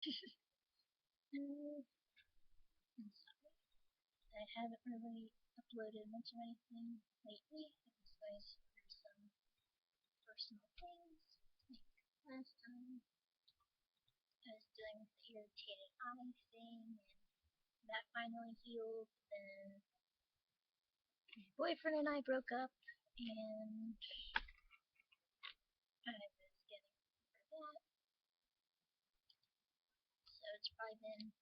I'm sorry. I haven't really uploaded much of anything lately. Besides for some personal things. Like last time I was dealing with the irritated eye thing, and that finally healed. Then my boyfriend and I broke up, and I was getting over that. So it's probably been,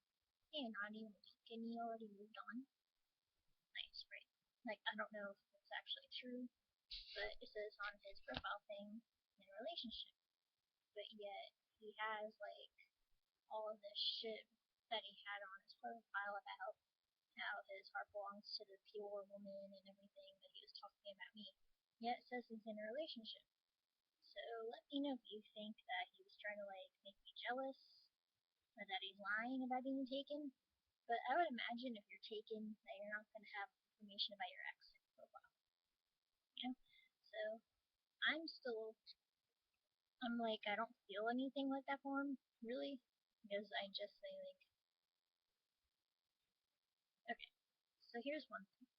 hey, not even a week, and he already moved on. Nice, right? Like, I don't know if it's actually true, but it says on his profile thing, in a relationship. But yet, he has, like, all of this shit that he had on his profile about how his heart belongs to the pure woman and everything that he was talking about me. Yet it says he's in a relationship. So let me know if you think that he was trying to like make me jealous or that he's lying about being taken. But I would imagine if you're taken that you're not gonna have information about your ex profile. You know? So I'm still I'm like I don't feel anything like that for him, really. Because I just say like okay, so here's one thing.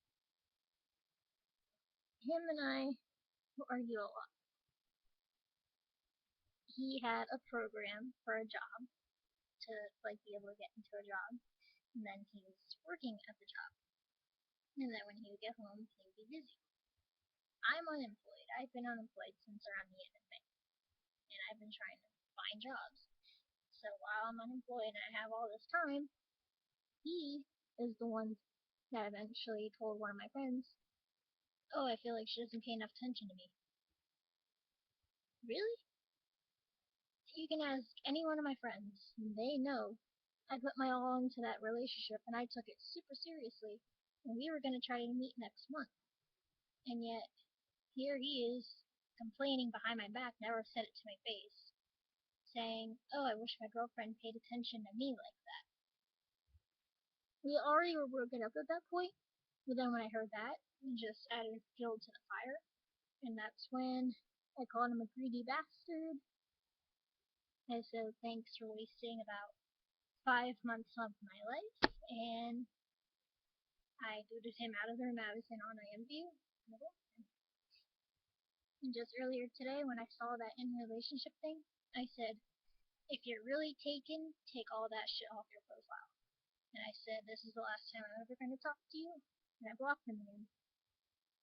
Him and I argue a lot. He had a program for a job to like be able to get into a job, and then he was working at the job, and then when he would get home, he would be busy. I'm unemployed. I've been unemployed since around the end of May, and I've been trying to find jobs. So while I'm unemployed and I have all this time, he is the one that eventually told one of my friends, "Oh, I feel like she doesn't pay enough attention to me." Really? You can ask any one of my friends. They know I put my all into that relationship and I took it super seriously. And we were going to try to meet next month. And yet, here he is complaining behind my back, never said it to my face, saying, "Oh, I wish my girlfriend paid attention to me like that." We already were broken up at that point, but then when I heard that, it just added fuel to the fire. And that's when I called him a greedy bastard. I said, "Thanks for wasting about 5 months of my life," and I booted him out of their Madison on IMView. And just earlier today, when I saw that in relationship thing, I said, "If you're really taken, take all that shit off your profile." And I said, "This is the last time I'm ever going to talk to you." And I blocked him again.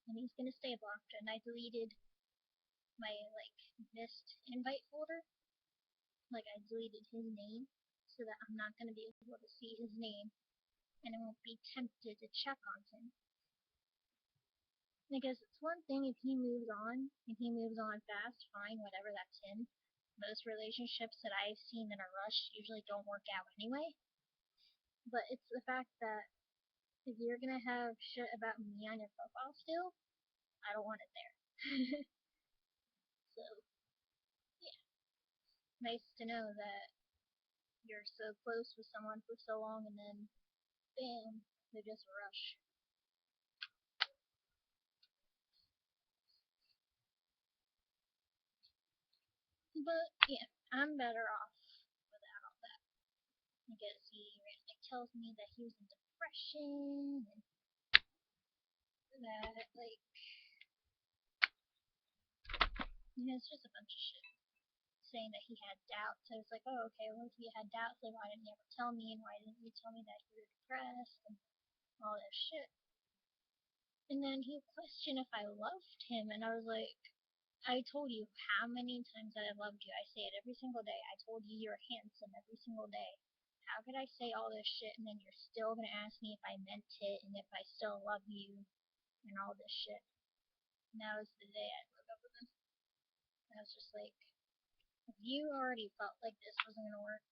And he's going to stay blocked. And I deleted my, like, missed invite folder. Like, I deleted his name so that I'm not going to be able to see his name. And I won't be tempted to check on him. Because it's one thing if he moves on, fast, fine, whatever, that's him. Most relationships that I've seen in a rush usually don't work out anyway. But it's the fact that if you're gonna have shit about me on your profile still, I don't want it there. So, yeah. Nice to know that you're so close with someone for so long and then, bam, they just rush. But, yeah, I'm better off without all that. Because he randomly tells me that he was in depression and that, like, it's just a bunch of shit. Saying that he had doubts. I was like, oh, okay, well, if he had doubts, then why didn't he ever tell me? And why didn't you tell me that you were depressed? And all this shit. And then he questioned if I loved him. And I was like, I told you how many times that I loved you. I say it every single day. I told you you're handsome every single day. How could I say all this shit and then you're still going to ask me if I meant it and if I still love you and all this shit? And that was the day I broke up with him. I was just like, if you already felt like this wasn't going to work,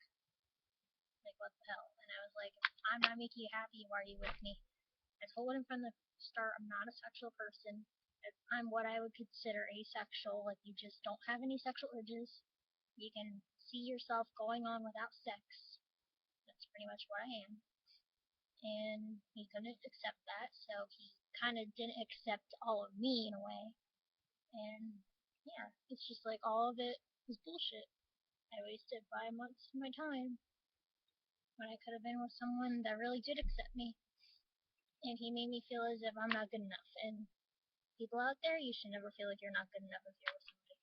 like, what the hell? And I was like, if I'm not making you happy, why are you with me? I told him from the start I'm not a sexual person. I'm what I would consider asexual. Like, you just don't have any sexual urges. You can see yourself going on without sex. That's pretty much what I am. And he couldn't accept that, so he kind of didn't accept all of me in a way. And yeah, it's just like all of it was bullshit. I wasted 5 months of my time when I could have been with someone that really did accept me. And he made me feel as if I'm not good enough. And people out there, you should never feel like you're not good enough if you're with somebody.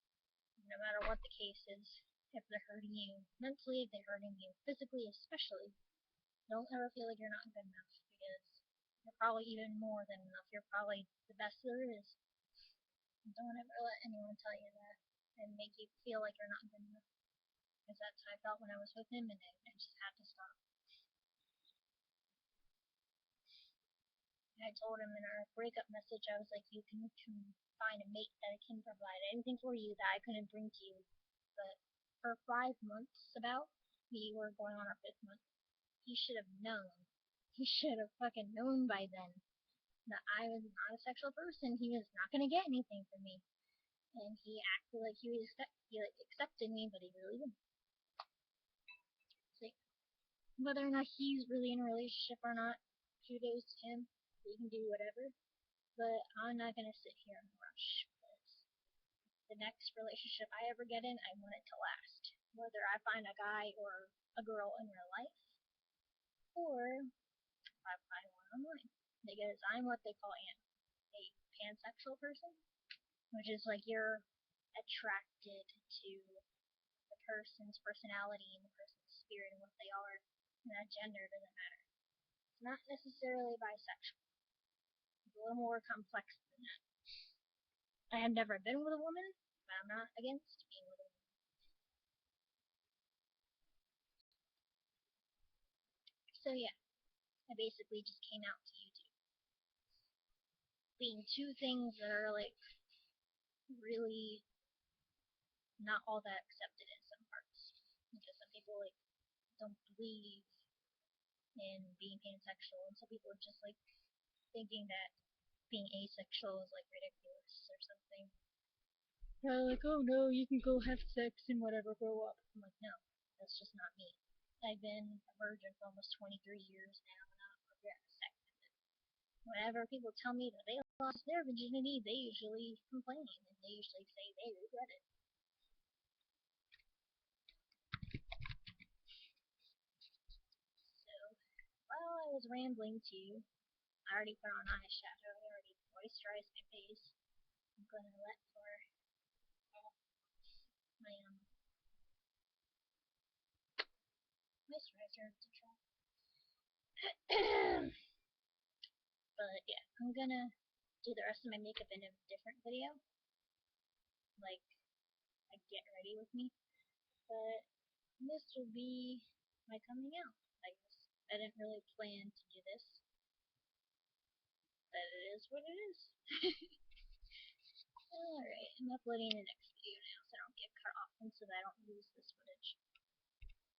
No matter what the case is, if they're hurting you mentally, if they're hurting you physically, especially, don't ever feel like you're not good enough, because you're probably even more than enough. You're probably the best there is. Don't ever let anyone tell you that and make you feel like you're not good enough. Because that's how I felt when I was with him, and I just had to stop. I told him in our breakup message, I was like, you can find a mate that can provide anything for you that I couldn't bring to you. But for 5 months, we were going on our 5th month, he should have known. He should have fucking known by then that I was not a sexual person. He was not going to get anything from me. And he acted like he accepted me, but he really didn't. Like, whether or not he's really in a relationship or not, kudos to him. He can do whatever. But I'm not going to sit here and rush. The next relationship I ever get in, I want it to last. Whether I find a guy or a girl in real life, or I find one online. Because I'm what they call a pansexual person, which is like you're attracted to the person's personality and the person's spirit and what they are, and that gender doesn't matter. It's not necessarily bisexual. It's a little more complex than that. I have never been with a woman, but I'm not against being with a woman. So yeah, I basically just came out to YouTube. Being two things that are like really not all that accepted in some parts. Because some people like don't believe in being pansexual, and some people are just like thinking that being asexual is like ridiculous or something. They're like, oh no, you can go have sex and whatever, grow up. I'm like, no, that's just not me. I've been a virgin for almost 23 years now, and I don't regret a second of it. Whenever people tell me that they lost their virginity, they usually complain, and they usually say they regret it. So, while I was rambling too, I already put on eyeshadow, I already moisturized my face. I'm gonna let for my moisturizer to try. But yeah, I'm gonna do the rest of my makeup in a different video, like get ready with me. But this will be my coming out, I guess. I didn't really plan to do this, but it is what it is. Alright, I'm uploading the next video now so I don't get cut off and so that I don't lose this footage.